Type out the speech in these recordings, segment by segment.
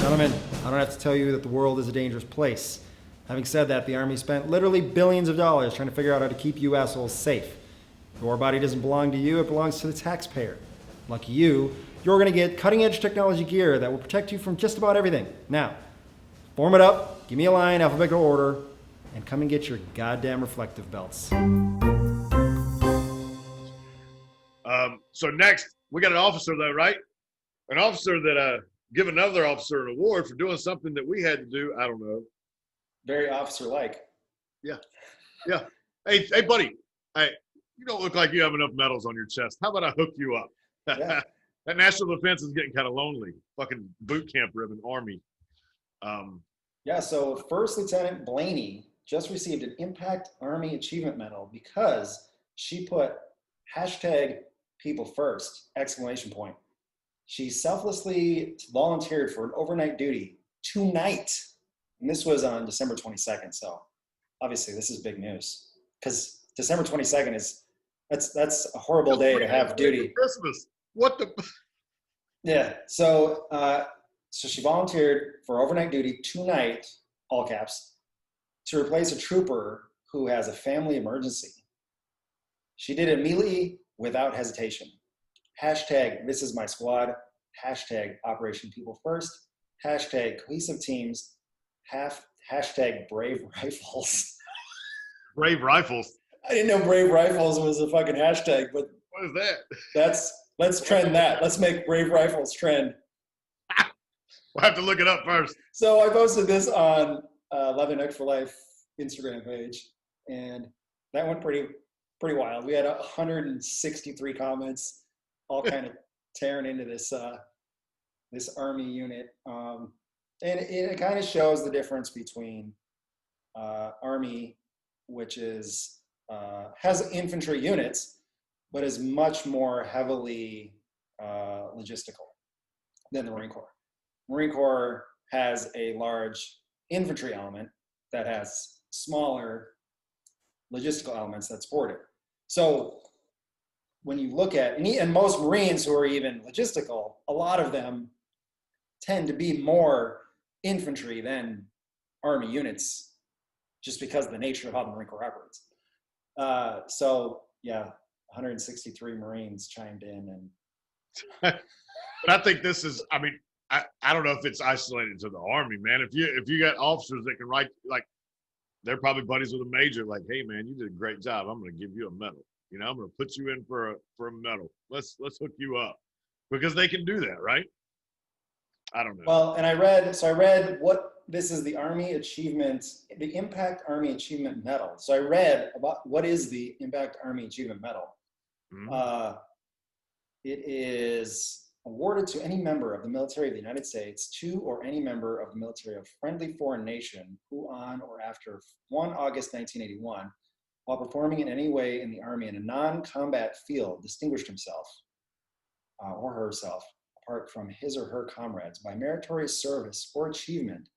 Gentlemen, I don't have to tell you that the world is a dangerous place. Having said that, the Army spent literally billions of dollars trying to figure out how to keep you assholes safe. Your body doesn't belong to you, it belongs to the taxpayer. Lucky you, you're going to get cutting-edge technology gear that will protect you from just about everything. Now, form it up, give me a line, alphabetical order, and come and get your goddamn reflective belts. So next, we got an officer though, right? An officer that give another officer an award for doing something that we had to do. I don't know. Very officer-like. Yeah. Hey, buddy. Hey, you don't look like you have enough medals on your chest. How about I hook you up? Yeah. That national defense is getting kind of lonely. Fucking boot camp ribbon Army. Yeah, so First Lieutenant Blaney just received an Impact Army Achievement Medal because she put #PeopleFirst, exclamation point. She selflessly volunteered for an overnight duty tonight. And this was on December 22nd. So obviously this is big news because December 22nd that's a horrible day to have duty. Christmas. What the? Yeah. So she volunteered for overnight duty tonight, all caps, to replace a trooper who has a family emergency. She did it immediately without hesitation. #This is my squad. #Operation People First. #cohesive teams. #brave rifles. Brave Rifles. I didn't know brave rifles was a fucking hashtag, but What is that? let's trend that. Let's make brave rifles trend. We'll have to look it up first. So I posted this on 11X for Life Instagram page, and that went pretty wild. We had 163 comments, all kind of tearing into this Army unit, and it kind of shows the difference between Army, which is has infantry units, but is much more heavily logistical than the Marine Corps. Marine Corps has a large infantry element that has smaller logistical elements that support it. So when you look at, and most Marines who are even logistical, a lot of them tend to be more infantry than Army units, just because of the nature of how the Marine Corps operates. So yeah, 163 Marines chimed in, and But I think this is, I mean, I don't know if it's isolated to the Army, man. If you got officers that can write, like, they're probably buddies with a major, like, hey man, you did a great job. I'm gonna give you a medal. You know, I'm gonna put you in for a medal. Let's hook you up. Because they can do that, right? I don't know. well, and I read what this is, the Army Achievement, the Impact Army Achievement Medal. So I read about what is the Impact Army Achievement Medal. Mhm. It is awarded to any member of the military of the United States, to or any member of the military of friendly foreign nation who on or after 1 August 1981, while performing in any way in the Army in a non-combat field, distinguished himself or herself apart from his or her comrades by meritorious service or achievement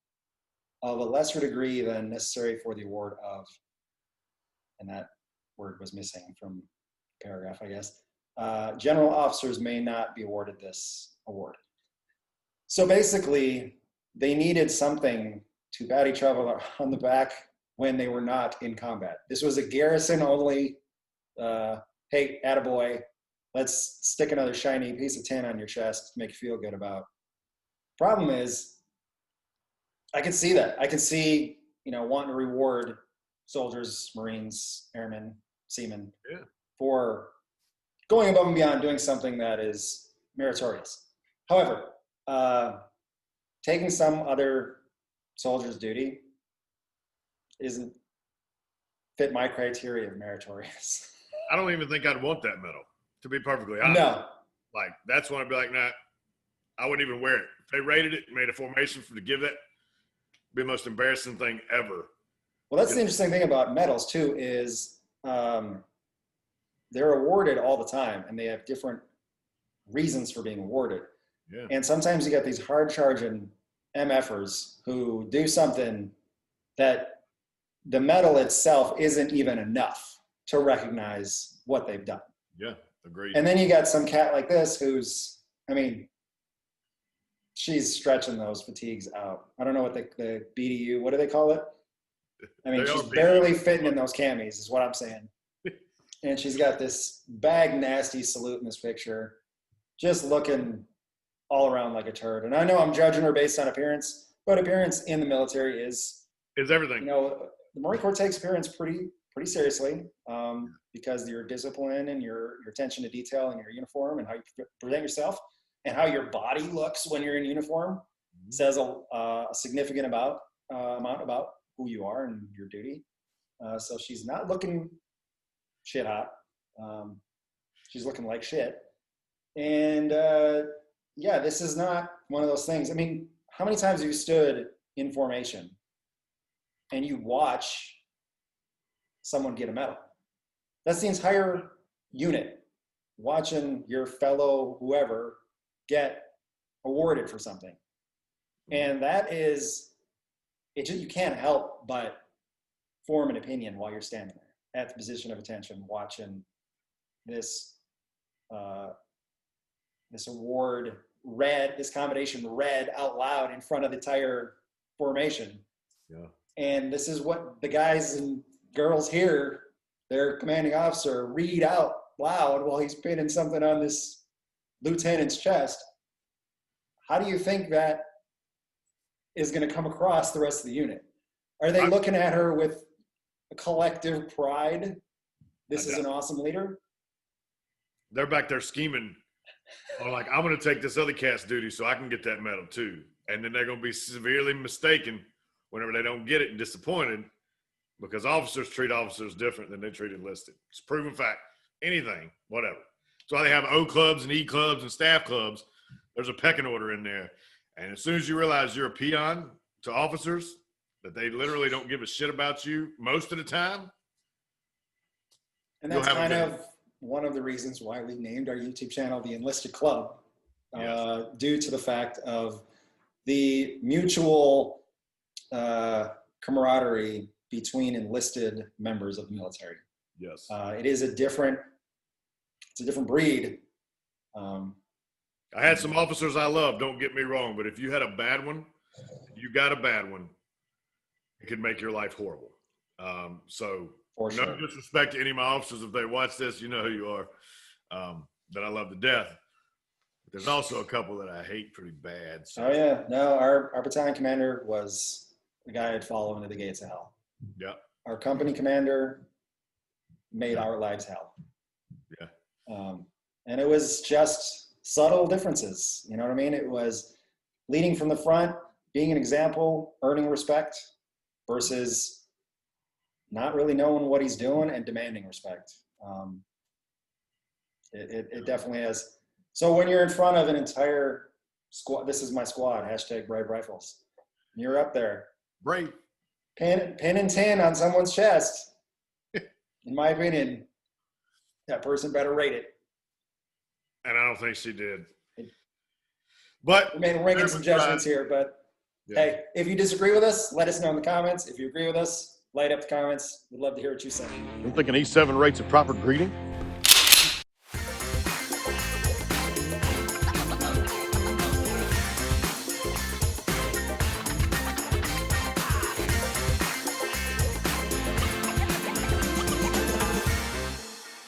of a lesser degree than necessary for the award of, and that word was missing from the paragraph, I guess. General officers may not be awarded this award. So basically, they needed something to pat each other on the back when they were not in combat. This was a garrison only, hey, attaboy, let's stick another shiny piece of tin on your chest to make you feel good about. Problem is, I can see that. I can see, wanting to reward soldiers, Marines, airmen, seamen for going above and beyond, doing something that is meritorious. However, taking some other soldier's duty isn't fit my criteria of meritorious. I don't even think I'd want that medal, to be perfectly honest. No. Like, that's when I'd be like, nah, I wouldn't even wear it. If they rated it, made a formation to give that, it'd be the most embarrassing thing ever. Well, that's the interesting thing about medals too, is they're awarded all the time, and they have different reasons for being awarded. Yeah. And sometimes you get these hard-charging MFers who do something that the medal itself isn't even enough to recognize what they've done. Yeah, agreed. And then you got some cat like this who's, she's stretching those fatigues out. I don't know what the BDU, what do they call it? I mean, They she's are barely fitting in those camis is what I'm saying. And she's got this bag nasty salute in this picture, just looking all around like a turd. And I know I'm judging her based on appearance, but appearance in the military is, It's everything. you know, the Marine Corps takes appearance pretty seriously, because your discipline and your attention to detail and your uniform and how you present yourself and how your body looks when you're in uniform says a significant amount about who you are and your duty. So she's not looking shit hot. She's looking like shit. And yeah, this is not one of those things. I mean, how many times have you stood in formation and you watch someone get a medal? That's the entire unit watching your fellow whoever get awarded for something. And that is, you can't help but form an opinion while you're standing there at the position of attention, watching this this award read, this combination read out loud in front of the entire formation. Yeah. And this is what the guys and girls hear their commanding officer read out loud while he's pinning something on this lieutenant's chest. How do you think that is going to come across the rest of the unit? Are they looking at her with a collective pride? This is an awesome leader. They're back there scheming. Or like, I'm going to take this other cat's duty so I can get that medal too. And then they're going to be severely mistaken whenever they don't get it and disappointed, because officers treat officers different than they treat enlisted. It's a proven fact. Anything, whatever. That's why they have O clubs and E clubs and staff clubs. There's a pecking order in there. And as soon as you realize you're a peon to officers, that they literally don't give a shit about you most of the time. And that's kind of one of the reasons why we named our YouTube channel the Enlisted Club, due to the fact of the mutual camaraderie between enlisted members of the military. Yes. It is a different breed. I had some officers I love, don't get me wrong, but if you had a bad one, you got a bad one, it could make your life horrible. So For sure. no disrespect to any of my officers. If they watch this, you know who you are, that I love to death. But there's also a couple that I hate pretty bad. So. Oh yeah, no, our battalion commander was the guy I'd follow into the gates of hell. Yeah. Our company commander made our lives hell. Yeah. And it was just subtle differences. You know what I mean? It was leading from the front, being an example, earning respect, versus not really knowing what he's doing and demanding respect. It definitely has. So when you're in front of an entire squad, this is my squad, hashtag Brave Rifles. You're up there. Brave. Pin and tin on someone's chest. In my opinion, that person better rate it. And I don't think she did. But We're making some judgments here, but hey, if you disagree with us, let us know in the comments. If you agree with us, light up the comments. We'd love to hear what you say. You think an E7 rate's a proper greeting?